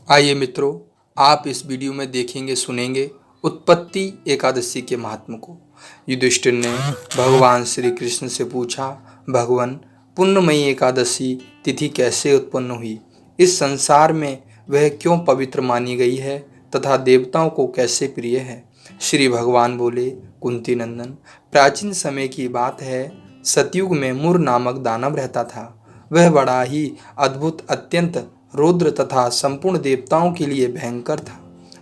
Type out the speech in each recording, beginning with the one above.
आइए मित्रों, आप इस वीडियो में देखेंगे सुनेंगे उत्पत्ति एकादशी के महात्म को। युधिष्ठिर ने भगवान श्री कृष्ण से पूछा, भगवान, पुण्यमयी एकादशी तिथि कैसे उत्पन्न हुई? इस संसार में वह क्यों पवित्र मानी गई है तथा देवताओं को कैसे प्रिय है? श्री भगवान बोले, कुंती नंदन, प्राचीन समय की बात है। सतयुग में मुर नामक दानव रहता था। वह बड़ा ही अद्भुत, अत्यंत रौद्र तथा संपूर्ण देवताओं के लिए भयंकर था।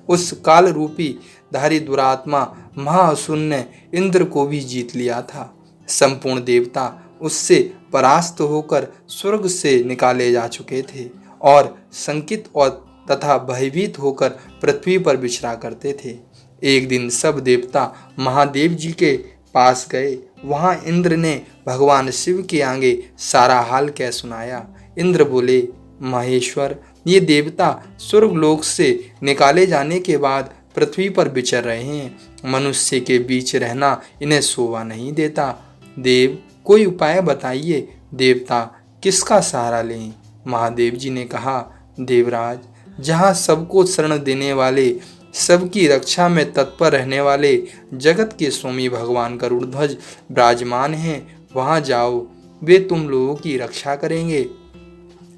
उस काल रूपी धारी दुरात्मा महाअसुर ने इंद्र को भी जीत लिया था। संपूर्ण देवता उससे परास्त होकर स्वर्ग से निकाले जा चुके थे और संकित और तथा भयभीत होकर पृथ्वी पर विचरा करते थे। एक दिन सब देवता महादेव जी के पास गए। वहां इंद्र ने भगवान शिव के आगे सारा हाल कह सुनाया। इंद्र बोले, महेश्वर, ये देवता स्वर्गलोक से निकाले जाने के बाद पृथ्वी पर विचर रहे हैं। मनुष्य के बीच रहना इन्हें शोभा नहीं देता। देव, कोई उपाय बताइए। देवता किसका सहारा लें? महादेव जी ने कहा, देवराज, जहाँ सबको शरण देने वाले, सबकी रक्षा में तत्पर रहने वाले जगत के स्वामी भगवान गरुड़ध्वज विराजमान हैं, वहाँ जाओ, वे तुम लोगों की रक्षा करेंगे।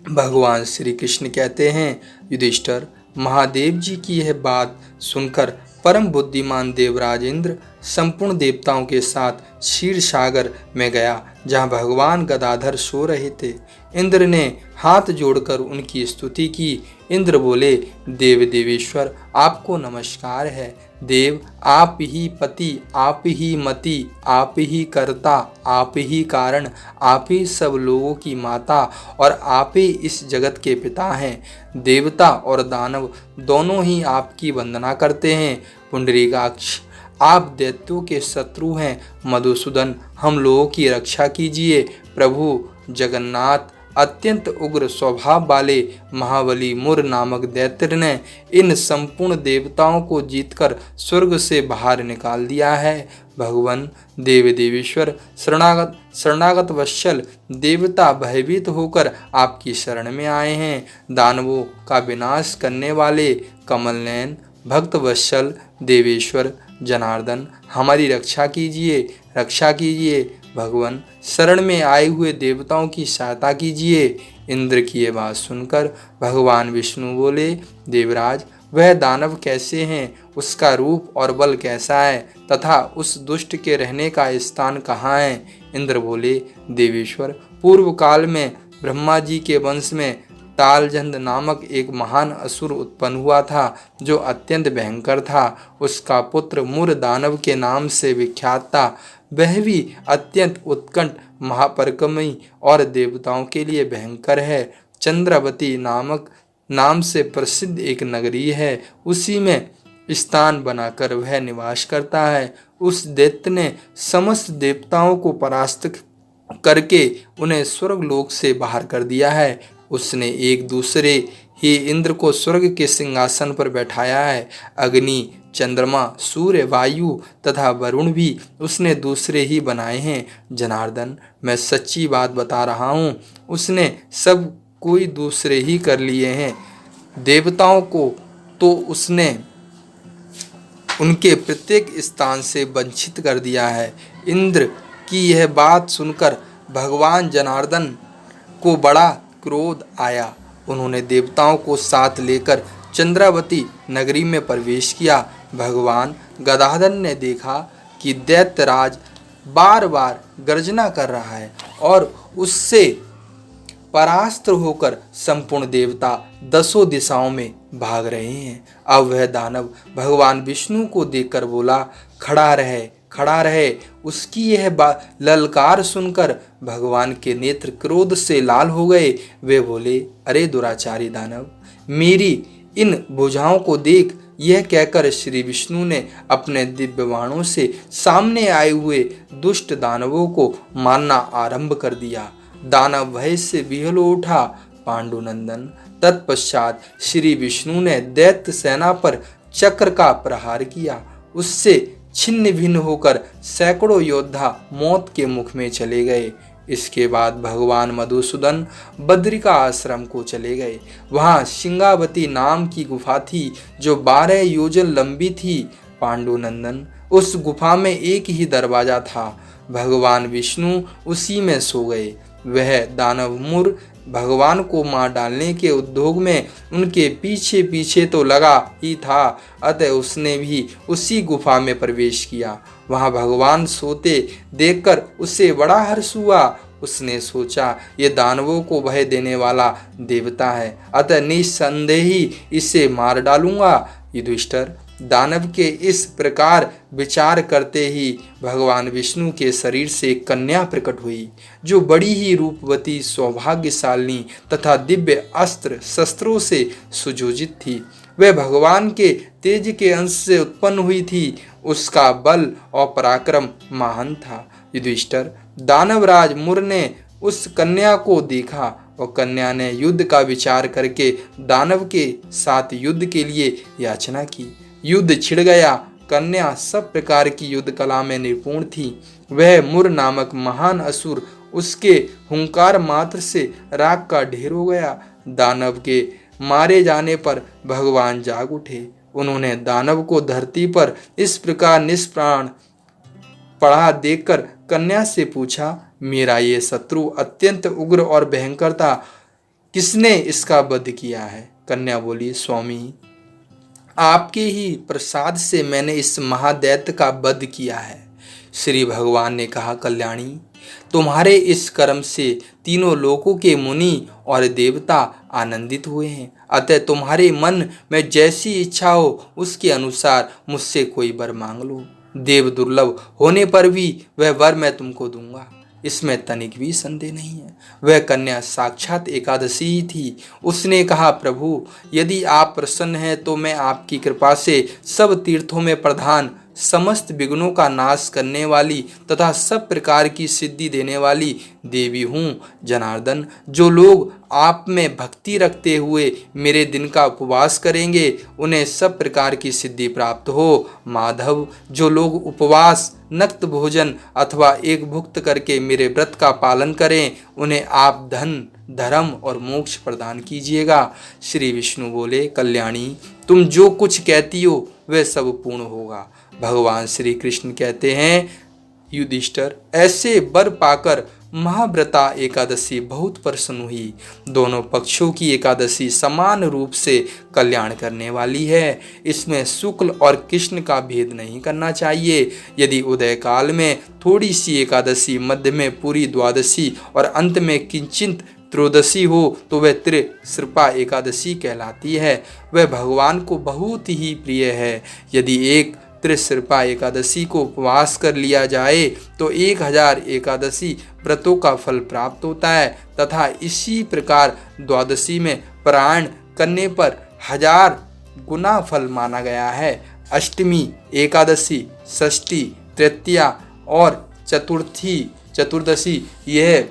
भगवान श्री कृष्ण कहते हैं, युधिष्ठिर, महादेव जी की यह बात सुनकर परम बुद्धिमान देवराज इंद्र संपूर्ण देवताओं के साथ क्षीर सागर में गया, जहाँ भगवान गदाधर सो रहे थे। इंद्र ने हाथ जोड़कर उनकी स्तुति की। इंद्र बोले, देव देवेश्वर, आपको नमस्कार है। देव, आप ही पति, आप ही मति, आप ही कर्ता, आप ही कारण, आप ही सब लोगों की माता और आप ही इस जगत के पिता हैं। देवता और दानव दोनों ही आपकी वंदना करते हैं। पुंडरीकाक्ष, आप दैत्यों के शत्रु हैं। मधुसूदन, हम लोगों की रक्षा कीजिए। प्रभु जगन्नाथ, अत्यंत उग्र स्वभाव वाले महाबली मुर नामक दैत्य ने इन संपूर्ण देवताओं को जीतकर स्वर्ग से बाहर निकाल दिया है। भगवान देव देवेश्वर, शरणागत वत्सल देवता भयभीत होकर आपकी शरण में आए हैं। दानवों का विनाश करने वाले कमल नयन भक्त वत्सल देवेश्वर जनार्दन, हमारी रक्षा कीजिए, रक्षा कीजिए। भगवान, शरण में आए हुए देवताओं की सहायता कीजिए। इंद्र की ये बात सुनकर भगवान विष्णु बोले, देवराज, वह दानव कैसे हैं, उसका रूप और बल कैसा है तथा उस दुष्ट के रहने का स्थान कहाँ है? इंद्र बोले, देवेश्वर, पूर्व काल में ब्रह्मा जी के वंश में तालजंद नामक एक महान असुर उत्पन्न हुआ था, जो अत्यंत भयंकर था। उसका पुत्र मुर दानव के नाम से विख्यात था। वह भी अत्यंत उत्कंठ, महापराक्रमी और देवताओं के लिए भयंकर है। चंद्रावती नामक नाम से प्रसिद्ध एक नगरी है, उसी में स्थान बनाकर वह निवास करता है। उस दैत्य ने समस्त देवताओं को परास्त करके उन्हें स्वर्गलोक से बाहर कर दिया है। उसने एक दूसरे ही इंद्र को स्वर्ग के सिंहासन पर बैठाया है। अग्नि, चंद्रमा, सूर्य, वायु तथा वरुण भी उसने दूसरे ही बनाए हैं। जनार्दन, मैं सच्ची बात बता रहा हूँ, उसने सब कोई दूसरे ही कर लिए हैं। देवताओं को तो उसने उनके प्रत्येक स्थान से वंचित कर दिया है। इंद्र की यह बात सुनकर भगवान जनार्दन को बड़ा क्रोध आया। उन्होंने देवताओं को साथ लेकर चंद्रावती नगरी में प्रवेश किया। भगवान गदाधर ने देखा कि दैत्यराज बार बार गर्जना कर रहा है और उससे परास्त होकर संपूर्ण देवता दसों दिशाओं में भाग रहे हैं। अब वह दानव भगवान विष्णु को देखकर बोला, खड़ा रहे, खड़ा रहे। उसकी यह ललकार सुनकर भगवान के नेत्र क्रोध से लाल हो गए। वे बोले, अरे दुराचारी दानव, मेरी इन भुजाओं को देख। यह कहकर श्री विष्णु ने अपने दिव्य बाणों से सामने आए हुए दुष्ट दानवों को मारना आरंभ कर दिया। दानव भय से विह्वल उठा। पांडुनंदन, तत्पश्चात श्री विष्णु ने दैत्य सेना पर चक्र का प्रहार किया। उससे छिन्न भिन्न होकर सैकड़ों योद्धा मौत के मुख में चले गए। इसके बाद भगवान मधुसूदन बद्रिका आश्रम को चले गए। वहाँ सिंगावती नाम की गुफा थी जो 12 योजन लंबी थी। पांडुनंदन, उस गुफा में एक ही दरवाजा था। भगवान विष्णु उसी में सो गए। वह दानवमुर भगवान को मार डालने के उद्योग में उनके पीछे पीछे तो लगा ही था, अतः उसने भी उसी गुफा में प्रवेश किया। वहां भगवान सोते देखकर उसे बड़ा हर्ष हुआ। उसने सोचा, ये दानवों को भय देने वाला देवता है, अतः निस्संदेह ही इसे मार डालूंगा। युधिष्ठिर, दानव के इस प्रकार विचार करते ही भगवान विष्णु के शरीर से एक कन्या प्रकट हुई, जो बड़ी ही रूपवती, सौभाग्यशालिनी तथा दिव्य अस्त्र शस्त्रों से सुयोजित थी। वह भगवान के तेज के अंश से उत्पन्न हुई थी। उसका बल और पराक्रम महान था। युधिष्ठिर, दानवराज मुर ने उस कन्या को देखा और कन्या ने युद्ध का विचार करके दानव के साथ युद्ध के लिए याचना की। युद्ध छिड़ गया। कन्या सब प्रकार की युद्ध कला में निपुण थी। वह मुर नामक महान असुर उसके हुंकार मात्र से राख का ढेर हो गया। दानव के मारे जाने पर भगवान जाग उठे। उन्होंने दानव को धरती पर इस प्रकार निष्प्राण पड़ा देखकर कन्या से पूछा, मेरा ये शत्रु अत्यंत उग्र और भयंकर था, किसने इसका वध किया है? कन्या बोली, स्वामी, आपके ही प्रसाद से मैंने इस महादैत्य का वध किया है। श्री भगवान ने कहा, कल्याणी, तुम्हारे इस कर्म से तीनों लोकों के मुनि और देवता आनंदित हुए हैं, अतः तुम्हारे मन में जैसी इच्छा हो उसके अनुसार मुझसे कोई वर मांग लो। देव दुर्लभ होने पर भी वह वर मैं तुमको दूंगा, इसमें तनिक भी संदेह नहीं है। वह कन्या साक्षात एकादशी ही थी। उसने कहा, प्रभु, यदि आप प्रसन्न हैं तो मैं आपकी कृपा से सब तीर्थों में प्रधान, समस्त विघ्नों का नाश करने वाली तथा सब प्रकार की सिद्धि देने वाली देवी हूँ। जनार्दन, जो लोग आप में भक्ति रखते हुए मेरे दिन का उपवास करेंगे उन्हें सब प्रकार की सिद्धि प्राप्त हो। माधव, जो लोग उपवास, नक्त भोजन अथवा एक भुक्त करके मेरे व्रत का पालन करें उन्हें आप धन, धर्म और मोक्ष प्रदान कीजिएगा। श्री विष्णु बोले, कल्याणी, तुम जो कुछ कहती हो वह सब पूर्ण होगा। भगवान श्री कृष्ण कहते हैं, युधिष्ठिर, ऐसे वर पाकर महाव्रता एकादशी बहुत प्रसन्न हुई। दोनों पक्षों की एकादशी समान रूप से कल्याण करने वाली है। इसमें शुक्ल और कृष्ण का भेद नहीं करना चाहिए। यदि उदय काल में थोड़ी सी एकादशी, मध्य में पूरी द्वादशी और अंत में किंचित त्रयोदशी हो तो वह त्रिसृपा एकादशी कहलाती है। वह भगवान को बहुत ही प्रिय है। यदि एक त्रिसृपा एकादशी को उपवास कर लिया जाए तो 1000 एकादशी व्रतों का फल प्राप्त होता है तथा इसी प्रकार द्वादशी में पारायण करने पर 1000 गुना फल माना गया है। अष्टमी, एकादशी, षष्ठी, तृतीया और चतुर्दशी यह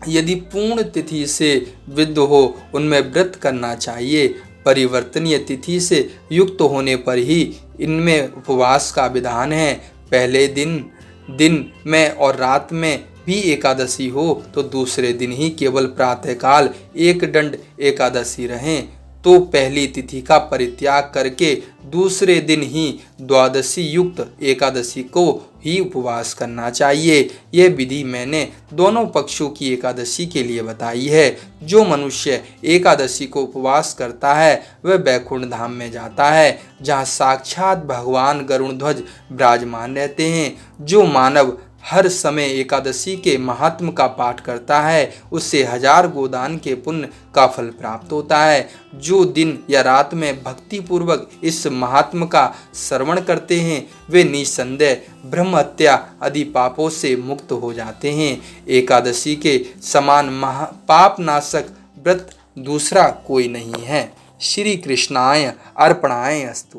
यदि पूर्ण तिथि से विद्ध हो उनमें व्रत करना चाहिए। परिवर्तनीय तिथि से युक्त होने पर ही इनमें उपवास का विधान है। पहले दिन में और रात में भी एकादशी हो तो दूसरे दिन ही केवल प्रातःकाल एक दंड एकादशी रहें तो पहली तिथि का परित्याग करके दूसरे दिन ही द्वादशी युक्त एकादशी को ही उपवास करना चाहिए। यह विधि मैंने दोनों पक्षों की एकादशी के लिए बताई है। जो मनुष्य एकादशी को उपवास करता है वह बैकुंठ धाम में जाता है, जहाँ साक्षात भगवान गरुड़ध्वज विराजमान रहते हैं। जो मानव हर समय एकादशी के महात्म का पाठ करता है उससे 1000 गोदान के पुण्य का फल प्राप्त होता है। जो दिन या रात में भक्ति पूर्वक इस महात्म का श्रवण करते हैं वे निसंदेह ब्रह्म हत्या आदि पापों से मुक्त हो जाते हैं। एकादशी के समान पाप नाशक व्रत दूसरा कोई नहीं है। श्री कृष्णाय अर्पणाय अस्तु।